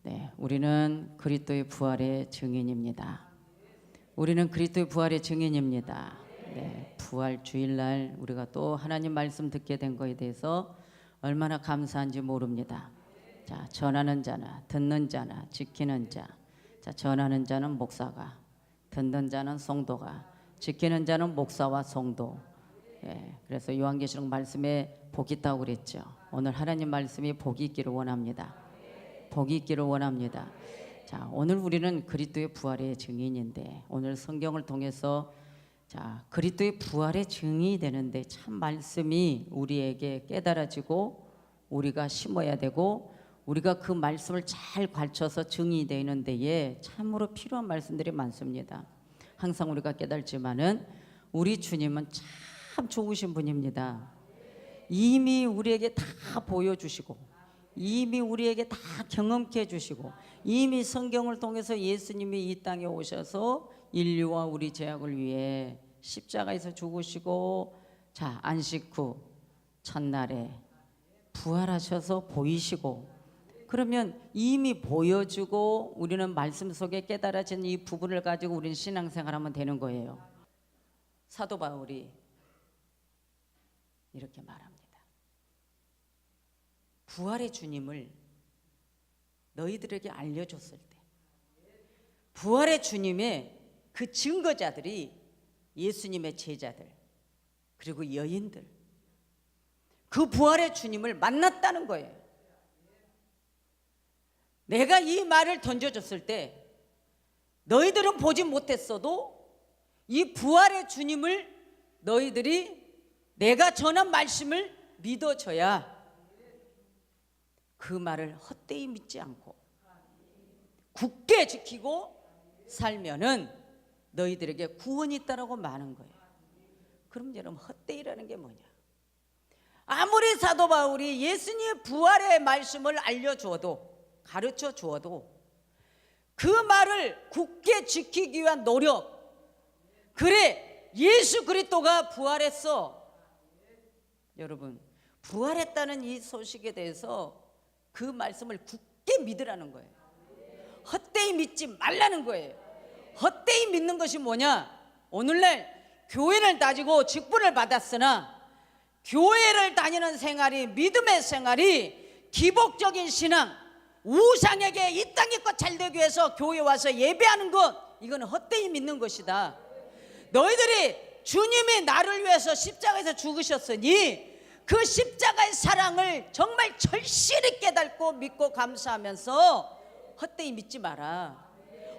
네, 우리는 그리스도의 부활의 증인입니다. 우리는 그리스도의 부활의 증인입니다. 네, 부활 주일날 우리가 또 하나님 말씀 듣게 된 거에 대해서 얼마나 감사한지 모릅니다. 자, 전하는 자나 듣는 자나 지키는 자. 자, 전하는 자는 목사가, 듣는 자는 성도가, 지키는 자는 목사와 성도. 예, 그래서 요한계시록 말씀에 복이 있다고 그랬죠. 오늘 하나님 말씀이 복이 있기를 원합니다. 복이 있기를 원합니다. 자, 오늘 우리는 그리스도의 부활의 증인인데 오늘 성경을 통해서 자, 그리스도의 부활의 증인이 되는데 참 말씀이 우리에게 깨달아지고 우리가 심어야 되고 우리가 그 말씀을 잘 관쳐서 증인이 되는 데에 참으로 필요한 말씀들이 많습니다. 항상 우리가 깨달지만은 우리 주님은 참 좋으신 분입니다. 이미 우리에게 다 보여주시고 이미 우리에게 다 경험케 해주시고 이미 성경을 통해서 예수님이 이 땅에 오셔서 인류와 우리 죄악을 위해 십자가에서 죽으시고 자, 안식 후 첫날에 부활하셔서 보이시고 그러면 이미 보여주고 우리는 말씀 속에 깨달아진 이 부분을 가지고 우리는 신앙생활하면 되는 거예요. 사도 바울이 이렇게 말합니다. 부활의 주님을 너희들에게 알려줬을 때 부활의 주님의 그 증거자들이 예수님의 제자들 그리고 여인들 그 부활의 주님을 만났다는 거예요. 내가 이 말을 던져줬을 때 너희들은 보지 못했어도 이 부활의 주님을 너희들이 내가 전한 말씀을 믿어줘야 그 말을 헛되이 믿지 않고 굳게 지키고 살면은 너희들에게 구원이 있다라고 말하는 거예요. 그럼 여러분 헛되이라는 게 뭐냐? 아무리 사도 바울이 예수님의 부활의 말씀을 알려주어도 가르쳐 주어도 그 말을 굳게 지키기 위한 노력 그래 예수 그리스도가 부활했어. 여러분 부활했다는 이 소식에 대해서 그 말씀을 굳게 믿으라는 거예요. 헛되이 믿지 말라는 거예요. 헛되이 믿는 것이 뭐냐? 오늘날 교회를 다니고 직분을 받았으나 교회를 다니는 생활이 믿음의 생활이 기복적인 신앙 우상에게 이 땅의 것 잘되기 위해서 교회 와서 예배하는 것 이거는 헛되이 믿는 것이다. 너희들이 주님이 나를 위해서 십자가에서 죽으셨으니 그 십자가의 사랑을 정말 절실히 깨닫고 믿고 감사하면서 헛되이 믿지 마라.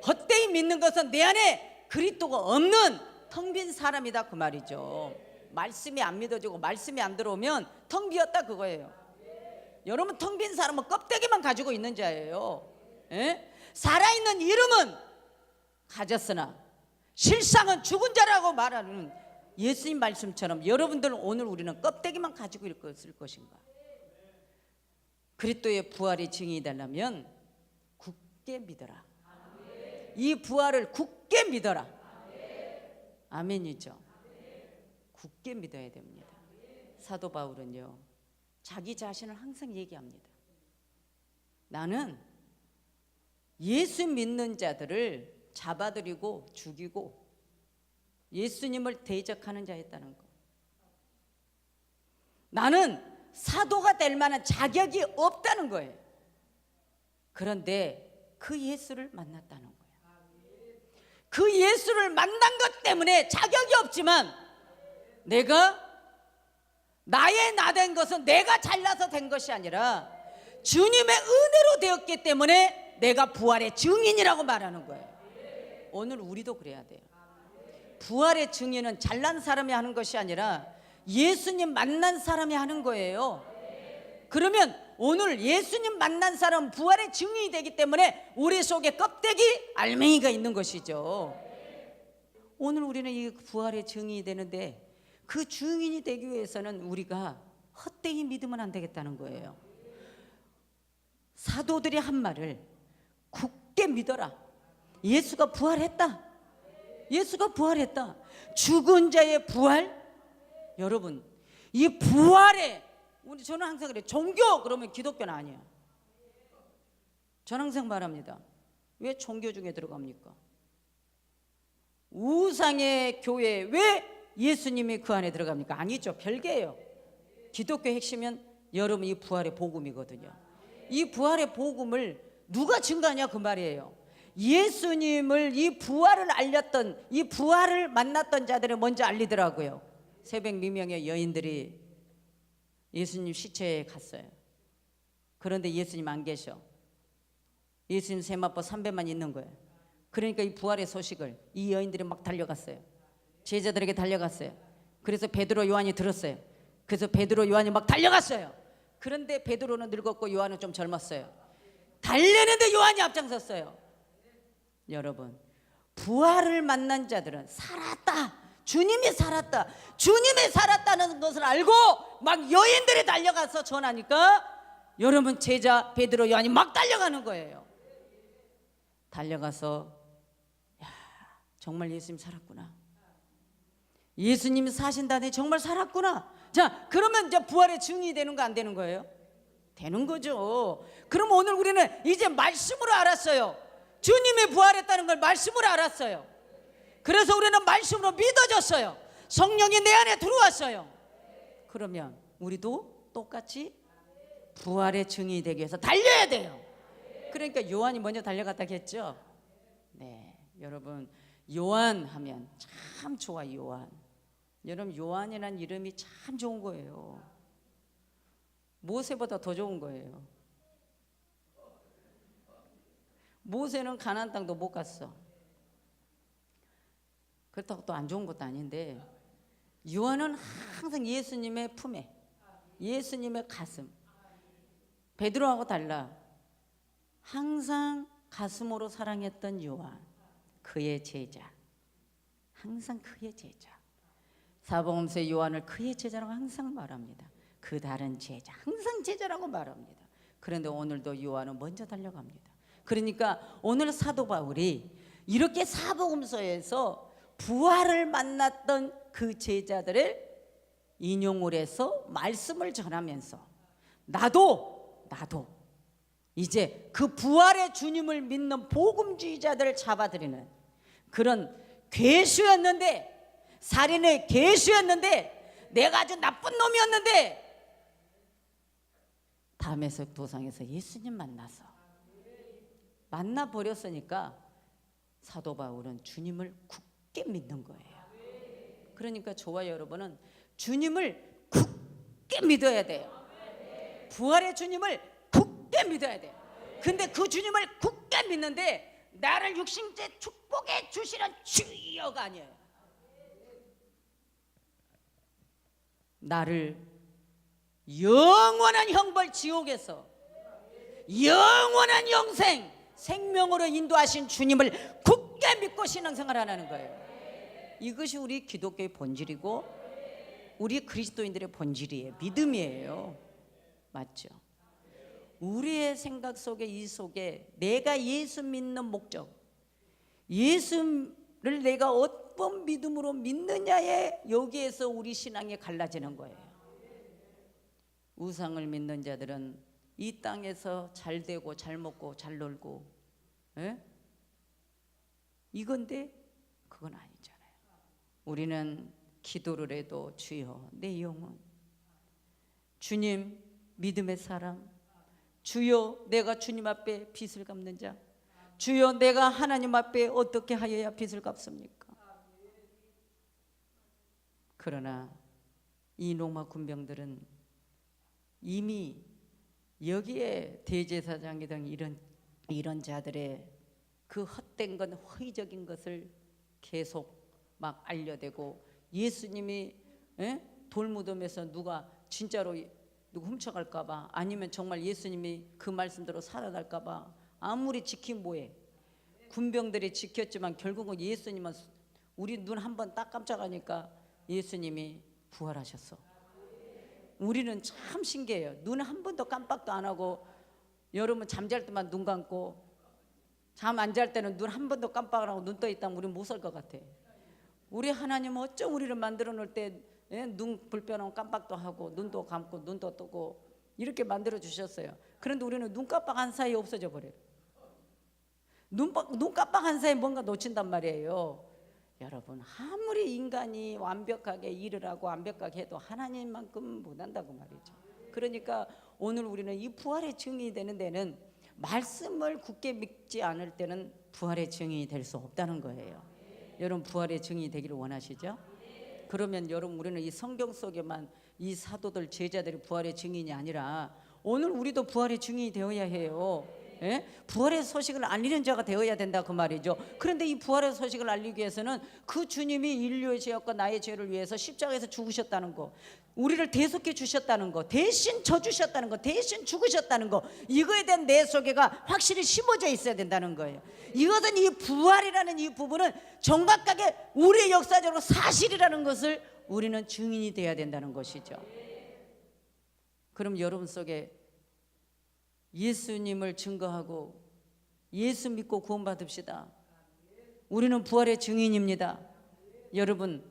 헛되이 믿는 것은 내 안에 그리스도가 없는 텅 빈 사람이다 그 말이죠. 말씀이 안 믿어지고 말씀이 안 들어오면 텅 비었다 그거예요. 여러분 텅 빈 사람은 껍데기만 가지고 있는 자예요. 에? 살아있는 이름은 가졌으나 실상은 죽은 자라고 말하는 예수님 말씀처럼 여러분들은 오늘 우리는 껍데기만 가지고 있을 것인가? 그리스도의 부활의 증인이 되려면 굳게 믿어라. 이 부활을 굳게 믿어라. 아멘이죠. 굳게 믿어야 됩니다. 사도 바울은요 자기 자신을 항상 얘기합니다. 나는 예수 믿는 자들을 잡아들이고 죽이고 예수님을 대적하는 자였다는 것. 나는 사도가 될 만한 자격이 없다는 거예요. 그런데 그 예수를 만났다는 거예요. 그 예수를 만난 것 때문에 자격이 없지만 내가 나의 나 된 것은 내가 잘나서 된 것이 아니라 주님의 은혜로 되었기 때문에 내가 부활의 증인이라고 말하는 거예요. 오늘 우리도 그래야 돼요. 부활의 증인은 잘난 사람이 하는 것이 아니라 예수님 만난 사람이 하는 거예요. 그러면 오늘 예수님 만난 사람은 부활의 증인이 되기 때문에 우리 속에 껍데기 알맹이가 있는 것이죠. 오늘 우리는 이 부활의 증인이 되는데 그 증인이 되기 위해서는 우리가 헛되이 믿으면 안 되겠다는 거예요. 사도들이 한 말을 굳게 믿어라. 예수가 부활했다. 예수가 부활했다. 죽은 자의 부활. 여러분 이 부활에 저는 항상 그래요. 종교 그러면 기독교는 아니에요. 저는 항상 말합니다. 왜 종교 중에 들어갑니까? 우상의 교회 왜 예수님이 그 안에 들어갑니까? 아니죠. 별개예요. 기독교 핵심은 여러분 이 부활의 복음이거든요. 이 부활의 복음을 누가 증거하냐 그 말이에요. 예수님을 이 부활을 알렸던, 이 부활을 만났던 자들이 먼저 알리더라고요. 새벽 미명의 여인들이 예수님 시체에 갔어요. 그런데 예수님 안 계셔. 예수님 세마포 3배만 있는 거예요. 그러니까 이 부활의 소식을 이 여인들이 막 달려갔어요. 제자들에게 달려갔어요. 그래서 베드로 요한이 들었어요. 그래서 베드로 요한이 막 달려갔어요. 그런데 베드로는 늙었고 요한은 좀 젊었어요. 달려는데 요한이 앞장섰어요. 여러분, 부활을 만난 자들은 살았다, 주님이 살았다, 주님이 살았다는 것을 알고 막 여인들이 달려가서 전하니까 여러분 제자 베드로 요한이 막 달려가는 거예요. 달려가서 야, 정말 예수님 살았구나, 예수님이 사신다니 정말 살았구나. 자, 그러면 이제 부활의 증인이 되는 거 안 되는 거예요? 되는 거죠. 그럼 오늘 우리는 이제 말씀으로 알았어요. 주님이 부활했다는 걸 말씀으로 알았어요. 그래서 우리는 말씀으로 믿어졌어요. 성령이 내 안에 들어왔어요. 그러면 우리도 똑같이 부활의 증인이 되기 위해서 달려야 돼요. 그러니까 요한이 먼저 달려갔다고 했죠. 네, 여러분 요한 하면 참 좋아요. 요한. 여러분 요한이라는 이름이 참 좋은 거예요. 모세보다 더 좋은 거예요. 모세는 가나안 땅도 못 갔어. 그렇다고 또 안 좋은 것도 아닌데 요한은 항상 예수님의 품에, 예수님의 가슴. 베드로하고 달라. 항상 가슴으로 사랑했던 요한, 그의 제자. 항상 그의 제자. 사복음서의 요한을 그의 제자라고 항상 말합니다. 그 다른 제자, 항상 제자라고 말합니다. 그런데 오늘도 요한은 먼저 달려갑니다. 그러니까 오늘 사도 바울이 이렇게 사복음서에서 부활을 만났던 그 제자들을 인용을 해서 말씀을 전하면서 나도 이제 그 부활의 주님을 믿는 복음주의자들을 잡아들이는 그런 괴수였는데, 살인의 괴수였는데, 내가 아주 나쁜 놈이었는데 담에색 도상에서 예수님 만나버렸으니까 사도 바울은 주님을 굳게 믿는 거예요. 그러니까 저와 여러분은 주님을 굳게 믿어야 돼요. 부활의 주님을 굳게 믿어야 돼요. 근데 그 주님을 굳게 믿는데 나를 육신째 축복해 주시는 주여가 아니에요. 나를 영원한 형벌 지옥에서 영원한 영생 생명으로 인도하신 주님을 굳게 믿고 신앙생활 하라는 거예요. 이것이 우리 기독교의 본질이고 우리 그리스도인들의 본질이에요. 믿음이에요. 맞죠? 우리의 생각 속에, 이 속에 내가 예수 믿는 목적, 예수를 내가 어떤 믿음으로 믿느냐에 여기에서 우리 신앙이 갈라지는 거예요. 우상을 믿는 자들은 이 땅에서 잘 되고 잘 먹고 잘 놀고, 이건데 그건 아니잖아요. 우리는 기도를 해도 주여 내 영혼, 주님 믿음의 사람, 주여 내가 주님 앞에 빚을 갚는 자, 주여 내가 하나님 앞에 어떻게 하여야 빚을 갚습니까? 그러나 이 로마 군병들은 이미 여기에 대제사장이든 이런 자들의 그 헛된 건, 허위적인 것을 계속 막 알려대고, 예수님이 돌무덤에서 누가 진짜로 누구 훔쳐갈까봐, 아니면 정말 예수님이 그 말씀대로 살아날까봐 아무리 지키면 뭐해. 군병들이 지켰지만 결국은 예수님은 우리 눈 한 번 딱 깜짝하니까 예수님이 부활하셨어. 우리는 참 신기해요. 눈 한 번도 깜빡도 안 하고, 여러분 잠잘 때만 눈 감고 잠 안 잘 때는 눈 한 번도 깜빡 안 하고 눈 떠 있다면 우리는 못 살 것 같아. 우리 하나님은 어쩜 우리를 만들어 놓을 때 눈 불편하면 깜빡도 하고 눈도 감고 눈도 뜨고 이렇게 만들어 주셨어요. 그런데 우리는 눈 깜빡한 사이에 없어져 버려요. 눈 깜빡한 사이에 뭔가 놓친단 말이에요. 여러분, 아무리 인간이 완벽하게 일을 하고 완벽하게 해도 하나님만큼 못한다고 말이죠. 그러니까 오늘 우리는 이 부활의 증인이 되는 데는 말씀을 굳게 믿지 않을 때는 부활의 증인이 될 수 없다는 거예요. 여러분, 부활의 증인이 되기를 원하시죠? 그러면 여러분, 우리는 이 성경 속에만 이 사도들 제자들이 부활의 증인이 아니라 오늘 우리도 부활의 증인이 되어야 해요. 예? 부활의 소식을 알리는 자가 되어야 된다 그 말이죠. 그런데 이 부활의 소식을 알리기 위해서는 그 주님이 인류의 죄악과 나의 죄를 위해서 십자가에서 죽으셨다는 거, 우리를 대속해 주셨다는 거, 대신 져주셨다는 거, 대신 죽으셨다는 거, 이거에 대한 내 속에가 확실히 심어져 있어야 된다는 거예요. 이것은 이 부활이라는 이 부분은 정확하게 우리의 역사적으로 사실이라는 것을 우리는 증인이 돼야 된다는 것이죠. 그럼 여러분 속에 예수님을 증거하고 예수 믿고 구원받읍시다. 우리는 부활의 증인입니다. 여러분,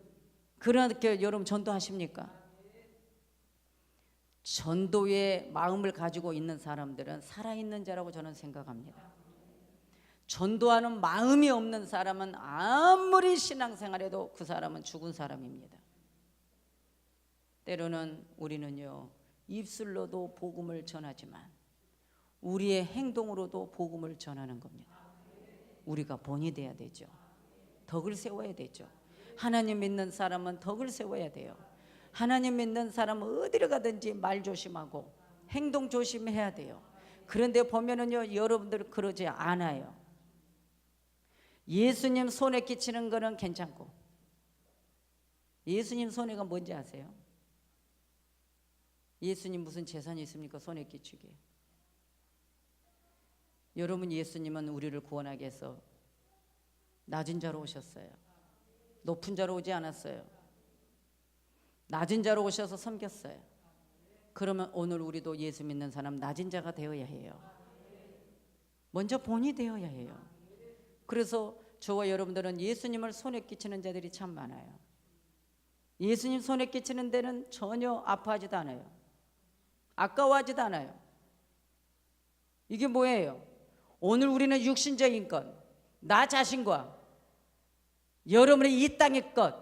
그렇게 여러분 전도하십니까? 전도의 마음을 가지고 있는 사람들은 살아있는 자라고 저는 생각합니다. 전도하는 마음이 없는 사람은 아무리 신앙생활해도 그 사람은 죽은 사람입니다. 때로는 우리는요, 입술로도 복음을 전하지만 우리의 행동으로도 복음을 전하는 겁니다. 우리가 본이 돼야 되죠. 덕을 세워야 되죠. 하나님 믿는 사람은 덕을 세워야 돼요. 하나님 믿는 사람은 어디를 가든지 말 조심하고 행동 조심해야 돼요. 그런데 보면은요, 여러분들 그러지 않아요. 예수님 손에 끼치는 거는 괜찮고, 예수님 손해가 뭔지 아세요? 예수님 무슨 재산이 있습니까? 손에 끼치게. 여러분, 예수님은 우리를 구원하기 위해서 낮은 자로 오셨어요. 높은 자로 오지 않았어요. 낮은 자로 오셔서 섬겼어요. 그러면 오늘 우리도 예수 믿는 사람 낮은 자가 되어야 해요. 먼저 본이 되어야 해요. 그래서 저와 여러분들은 예수님을 손에 끼치는 자들이 참 많아요. 예수님 손에 끼치는 데는 전혀 아파하지도 않아요. 아까워하지도 않아요. 이게 뭐예요? 오늘 우리는 육신적인 것, 나 자신과 여러분의 이 땅의 것,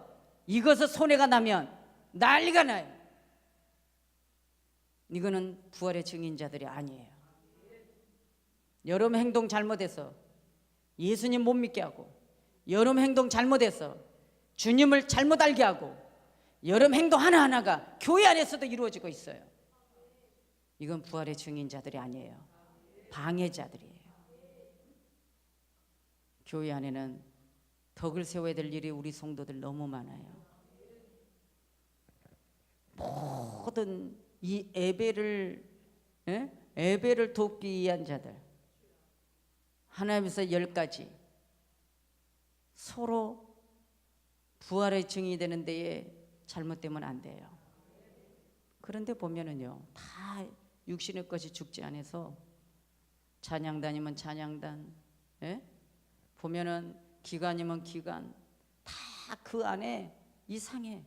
이것을 손해가 나면 난리가 나요. 이거는 부활의 증인자들이 아니에요. 여러분 행동 잘못해서 예수님 못 믿게 하고, 여러분 행동 잘못해서 주님을 잘못 알게 하고, 여러분 행동 하나하나가 교회 안에서도 이루어지고 있어요. 이건 부활의 증인자들이 아니에요. 방해자들이에요. 교회 안에는 덕을 세워야 될 일이 우리 성도들 너무 많아요. 모든 이 예배를 돕기 위한 자들, 하나님께서 10가지 서로 부활의 증이 되는 데에 잘못되면 안 돼요. 그런데 보면은요, 다 육신의 것이 죽지 않아서 찬양단이면 찬양단, 보면은 기관이면 기관, 다 그 안에 이상해.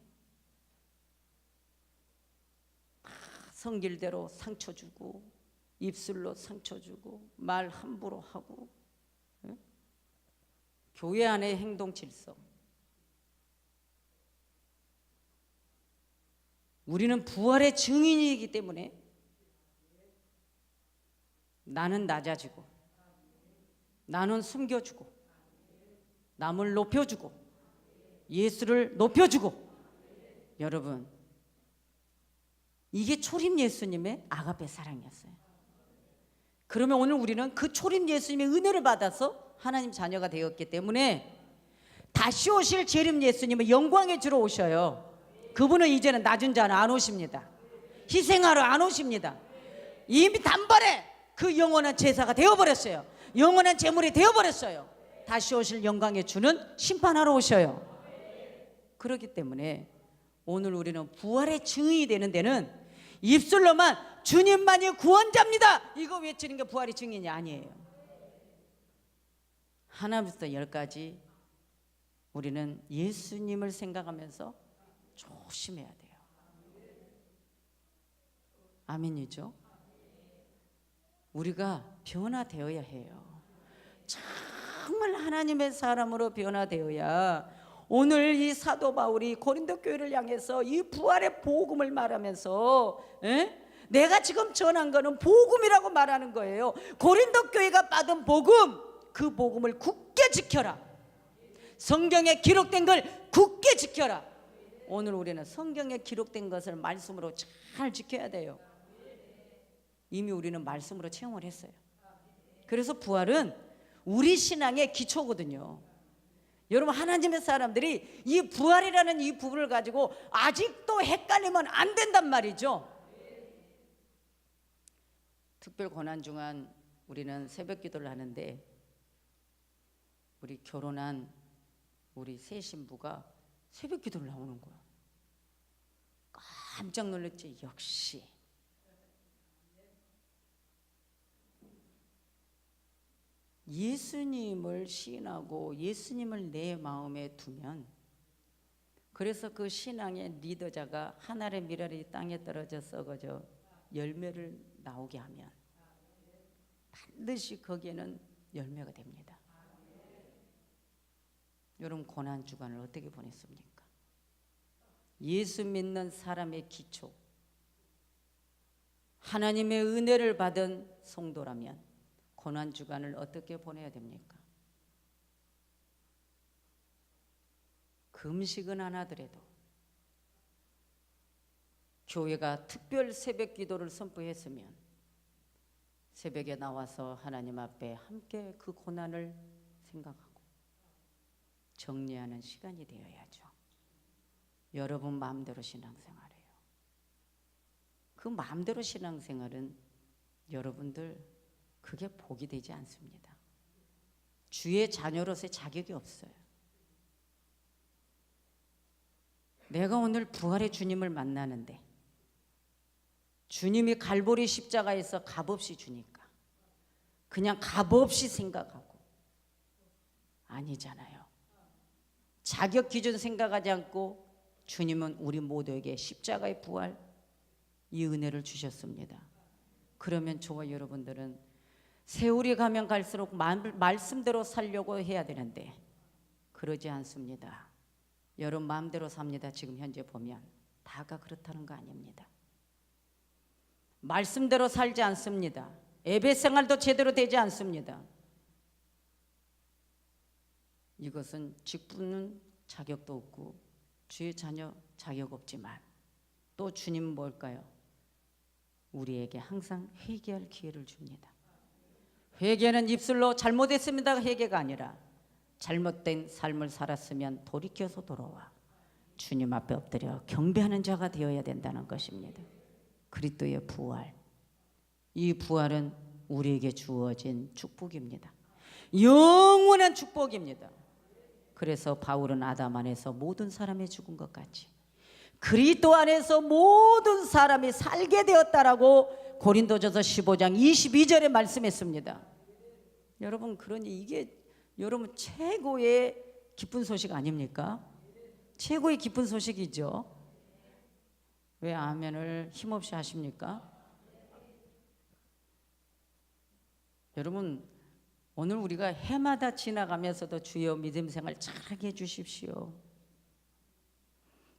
성질대로 상처 주고, 입술로 상처 주고, 말 함부로 하고, 교회 안의 행동 질서. 우리는 부활의 증인이기 때문에 나는 낮아지고, 나는 숨겨주고, 남을 높여주고, 예수를 높여주고. 여러분, 이게 초림 예수님의 아가페 사랑이었어요. 그러면 오늘 우리는 그 초림 예수님의 은혜를 받아서 하나님 자녀가 되었기 때문에 다시 오실 재림 예수님은 영광의 주로 오셔요. 그분은 이제는 낮은 자는 안 오십니다. 희생하러 안 오십니다. 이미 단번에 그 영원한 제사가 되어버렸어요. 영원한 제물이 되어버렸어요. 다시 오실 영광의 주는 심판하러 오셔요. 그렇기 때문에 오늘 우리는 부활의 증인이 되는 데는 입술로만 주님만이 구원자입니다, 이거 외치는 게 부활의 증인이 아니에요. 하나부터 10까지 우리는 예수님을 생각하면서 조심해야 돼요. 아멘이죠? 우리가 변화되어야 해요. 참 정말 하나님의 사람으로 변화되어야 오늘 이 사도 바울이 고린도 교회를 향해서 이 부활의 복음을 말하면서 내가 지금 전한 거는 복음이라고 말하는 거예요. 고린도 교회가 받은 복음, 그 복음을 굳게 지켜라. 성경에 기록된 걸 굳게 지켜라. 오늘 우리는 성경에 기록된 것을 말씀으로 잘 지켜야 돼요. 이미 우리는 말씀으로 체험을 했어요. 그래서 부활은 우리 신앙의 기초거든요. 여러분, 하나님의 사람들이 이 부활이라는 이 부분을 가지고 아직도 헷갈리면 안 된단 말이죠. 특별 고난 중간 우리는 새벽 기도를 하는데, 우리 결혼한 우리 새 신부가 새벽 기도를 나오는 거야. 깜짝 놀랐지. 역시 예수님을 시인하고 예수님을 내 마음에 두면, 그래서 그 신앙의 리더자가 하늘의 미랄이 땅에 떨어져 썩어져 열매를 나오게 하면 반드시 거기에는 열매가 됩니다. 여러분, 고난 주간을 어떻게 보냈습니까? 예수 믿는 사람의 기초, 하나님의 은혜를 받은 성도라면 고난 주간을 어떻게 보내야 됩니까? 금식은 안 하더라도 교회가 특별 새벽 기도를 선포했으면 새벽에 나와서 하나님 앞에 함께 그 고난을 생각하고 정리하는 시간이 되어야죠. 여러분 마음대로 신앙생활해요. 그 마음대로 신앙생활은 여러분들 그게 복이 되지 않습니다. 주의 자녀로서의 자격이 없어요. 내가 오늘 부활의 주님을 만나는데 주님이 갈보리 십자가에서 값없이 주니까 그냥 값없이 생각하고, 아니잖아요. 자격 기준 생각하지 않고 주님은 우리 모두에게 십자가의 부활, 이 은혜를 주셨습니다. 그러면 저와 여러분들은 세월이 가면 갈수록 말씀대로 살려고 해야 되는데 그러지 않습니다. 여러분 마음대로 삽니다. 지금 현재 보면 다가 그렇다는 거 아닙니다. 말씀대로 살지 않습니다. 예배 생활도 제대로 되지 않습니다. 이것은 직분은 자격도 없고 주의 자녀 자격 없지만 또 주님은 뭘까요? 우리에게 항상 회개할 기회를 줍니다. 회개는 입술로 잘못했습니다 회개가 아니라 잘못된 삶을 살았으면 돌이켜서 돌아와 주님 앞에 엎드려 경배하는 자가 되어야 된다는 것입니다. 그리스도의 부활, 이 부활은 우리에게 주어진 축복입니다. 영원한 축복입니다. 그래서 바울은 아담 안에서 모든 사람이 죽은 것 같이 그리스도 안에서 모든 사람이 살게 되었다라고 고린도전서 15장 22절에 말씀했습니다. 여러분, 그러니 이게 여러분 최고의 기쁜 소식 아닙니까? 최고의 기쁜 소식이죠. 왜 아멘을 힘없이 하십니까? 여러분, 오늘 우리가 해마다 지나가면서도 주여 믿음 생활 잘하게 해주십시오.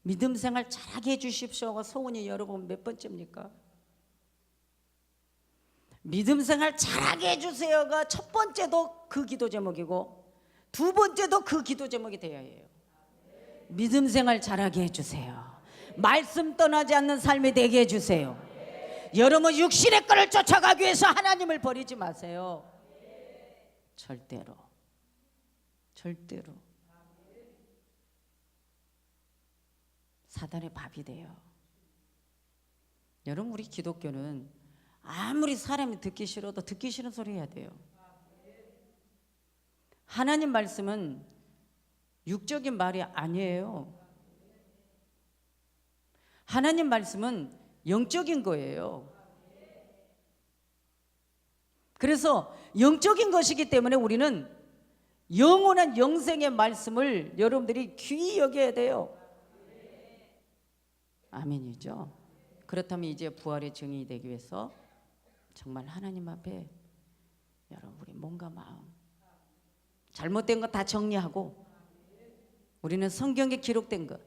믿음 생활 잘하게 해주십시오가 소원이 여러분 몇 번째입니까? 믿음 생활 잘하게 해주세요가 첫 번째도 그 기도 제목이고 두 번째도 그 기도 제목이 되어야 해요. 믿음 생활 잘하게 해주세요. 말씀 떠나지 않는 삶이 되게 해주세요. 여러분 육신의 것을 쫓아가기 위해서 하나님을 버리지 마세요. 절대로 사단의 밥이 돼요. 여러분, 우리 기독교는 아무리 사람이 듣기 싫어도 듣기 싫은 소리 해야 돼요. 하나님 말씀은 육적인 말이 아니에요. 하나님 말씀은 영적인 거예요. 그래서 영적인 것이기 때문에 우리는 영원한 영생의 말씀을 여러분들이 귀히 여겨야 돼요. 아멘이죠. 그렇다면 이제 부활의 증인이 되기 위해서 정말 하나님 앞에 여러분 우리 몸과 마음 잘못된 거 다 정리하고 우리는 성경에 기록된 것,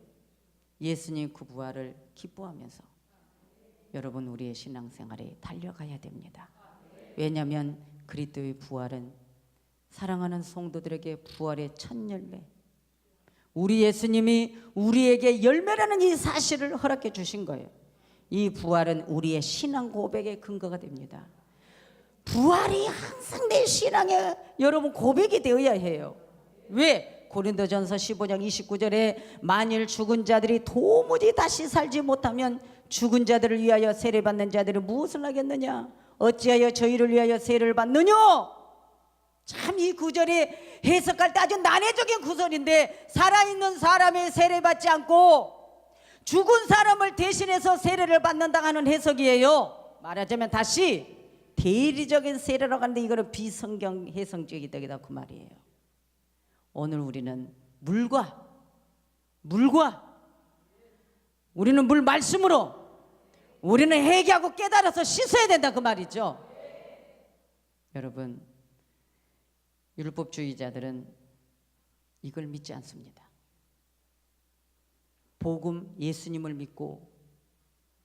예수님 그 부활을 기뻐하면서 여러분 우리의 신앙생활에 달려가야 됩니다. 왜냐하면 그리스도의 부활은 사랑하는 성도들에게 부활의 첫 열매, 우리 예수님이 우리에게 열매라는 이 사실을 허락해 주신 거예요. 이 부활은 우리의 신앙 고백의 근거가 됩니다. 부활이 항상 내 신앙에 여러분 고백이 되어야 해요. 왜? 고린도전서 15장 29절에 만일 죽은 자들이 도무지 다시 살지 못하면 죽은 자들을 위하여 세례받는 자들은 무엇을 하겠느냐? 어찌하여 저희를 위하여 세례를 받느냐? 참 이 구절이 해석할 때 아주 난해적인 구절인데, 살아있는 사람의 세례받지 않고 죽은 사람을 대신해서 세례를 받는다 하는 해석이에요. 말하자면 다시 대리적인 세례라고 하는데 이거는 비성경 해석적이다 그 말이에요. 오늘 우리는 물과 우리는 물 말씀으로 우리는 회개하고 깨달아서 씻어야 된다 그 말이죠. 여러분, 율법주의자들은 이걸 믿지 않습니다. 복음 예수님을 믿고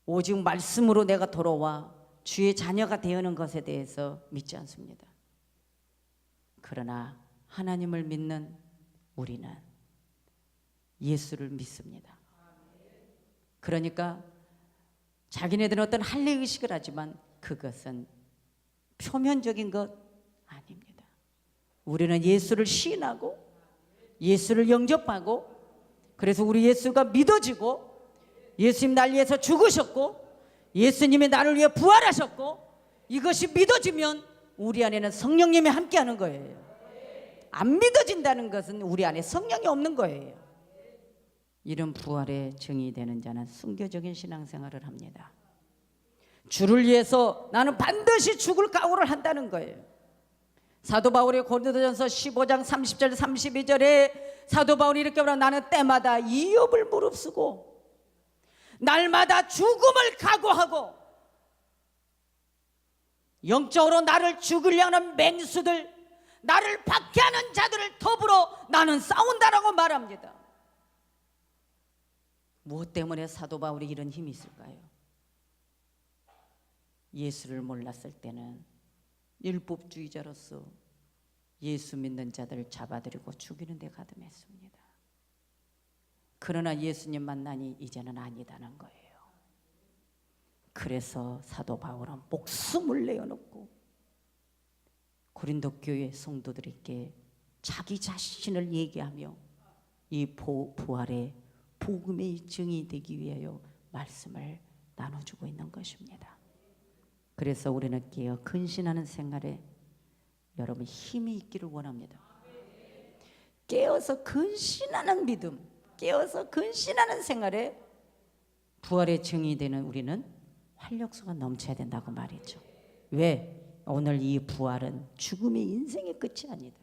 오직 말씀으로 내가 돌아와 주의 자녀가 되는 것에 대해서 믿지 않습니다. 그러나 하나님을 믿는 우리는 예수를 믿습니다. 그러니까 자기네들은 어떤 할례의식을 하지만 그것은 표면적인 것 아닙니다. 우리는 예수를 시인하고 예수를 영접하고, 그래서 우리 예수가 믿어지고 예수님 날 위해서 죽으셨고 예수님이 나를 위해 부활하셨고, 이것이 믿어지면 우리 안에는 성령님이 함께하는 거예요. 안 믿어진다는 것은 우리 안에 성령이 없는 거예요. 이런 부활의 증이 되는 자는 순교적인 신앙생활을 합니다. 주를 위해서 나는 반드시 죽을 각오를 한다는 거예요. 사도 바울이 고린도전서 15장 30절 32절에 사도 바울이 이렇게 말하고, 나는 때마다 이업을 무릅쓰고 날마다 죽음을 각오하고 영적으로 나를 죽이려 하는 맹수들, 나를 박해하는 자들을 더불어 나는 싸운다라고 말합니다. 무엇 때문에 사도 바울이 이런 힘이 있을까요? 예수를 몰랐을 때는 율법주의자로서 예수 믿는 자들을 잡아들이고 죽이는 데 가담했습니다. 그러나 예수님 만나니 이제는 아니다는 거예요. 그래서 사도 바울은 목숨을 내어놓고 고린도 교회 성도들에게 자기 자신을 얘기하며 이 부활의 복음의 증이 되기 위하여 말씀을 나눠주고 있는 것입니다. 그래서 우리는 깨어 근신하는 생활에 여러분 힘이 있기를 원합니다. 깨어서 근신하는 믿음, 깨어서 근신하는 생활에 부활의 증이 되는 우리는 활력소가 넘쳐야 된다고 말이죠. 왜? 오늘 이 부활은 죽음의 인생의 끝이 아니다.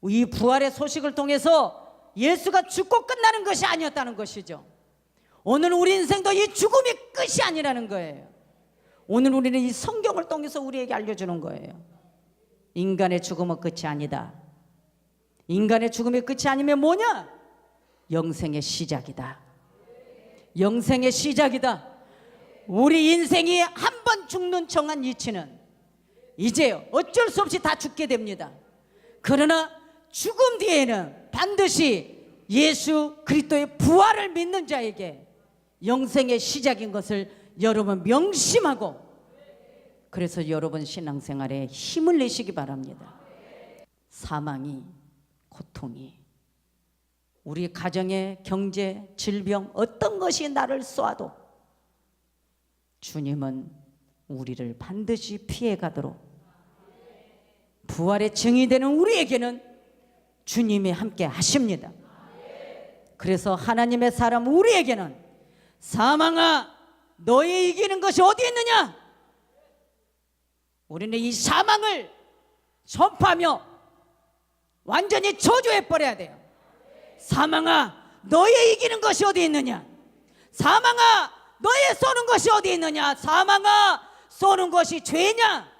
이 부활의 소식을 통해서 예수가 죽고 끝나는 것이 아니었다는 것이죠. 오늘 우리 인생도 이 죽음이 끝이 아니라는 거예요. 오늘 우리는 이 성경을 통해서 우리에게 알려주는 거예요. 인간의 죽음은 끝이 아니다. 인간의 죽음이 끝이 아니면 뭐냐? 영생의 시작이다. 영생의 시작이다. 우리 인생이 한 번 죽는 정한 이치는 이제 어쩔 수 없이 다 죽게 됩니다. 그러나 죽음 뒤에는 반드시 예수 그리스도의 부활을 믿는 자에게 영생의 시작인 것을 여러분 명심하고, 그래서 여러분 신앙생활에 힘을 내시기 바랍니다. 사망이, 고통이, 우리 가정의 경제, 질병 어떤 것이 나를 쏘아도 주님은 우리를 반드시 피해가도록 부활의 증이 되는 우리에게는 주님이 함께 하십니다. 그래서 하나님의 사람 우리에게는 사망아 너의 이기는 것이 어디 있느냐? 우리는 이 사망을 선포하며 완전히 저주해버려야 돼요. 사망아 너의 이기는 것이 어디 있느냐? 사망아 너의 쏘는 것이 어디 있느냐? 사망아 쏘는 것이 죄냐?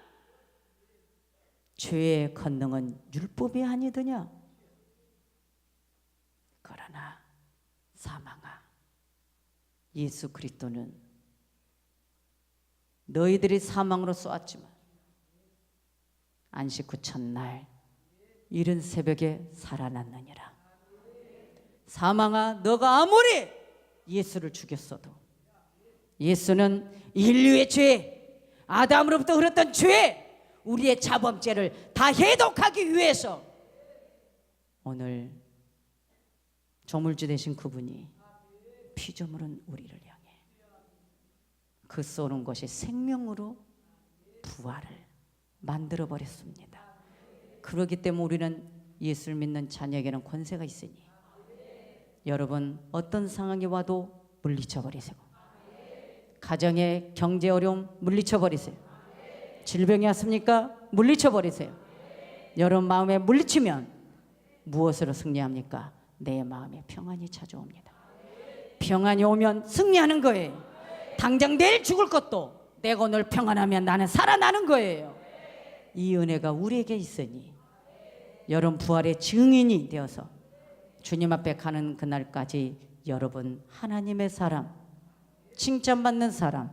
죄의 권능은 율법이 아니더냐. 그러나 사망아, 예수 그리스도는 너희들이 사망으로 쏘았지만 안식 후 첫날 이른 새벽에 살아났느니라. 사망아, 너가 아무리 예수를 죽였어도 예수는 인류의 죄, 아담으로부터 흘렀던 죄, 우리의 자범죄를 다 해독하기 위해서 오늘 조물주 되신 그분이 피조물은 우리를 향해 그 쏘는 것이 생명으로 부활을 만들어 버렸습니다. 그렇기 때문에 우리는 예수를 믿는 자녀에게는 권세가 있으니 여러분, 어떤 상황이 와도 물리쳐 버리세요. 가정의 경제 어려움 물리쳐 버리세요. 질병이 왔습니까? 물리쳐 버리세요. 여러분 마음에 물리치면 무엇으로 승리합니까? 내 마음에 평안이 찾아옵니다. 평안이 오면 승리하는 거예요. 당장 내일 죽을 것도 내가 오늘 평안하면 나는 살아나는 거예요. 이 은혜가 우리에게 있으니 여러분 부활의 증인이 되어서 주님 앞에 가는 그날까지 여러분 하나님의 사람, 칭찬받는 사람,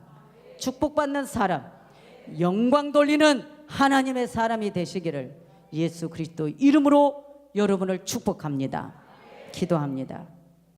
축복받는 사람, 영광 돌리는 하나님의 사람이 되시기를 예수 그리스도 이름으로 여러분을 축복합니다. 기도합니다.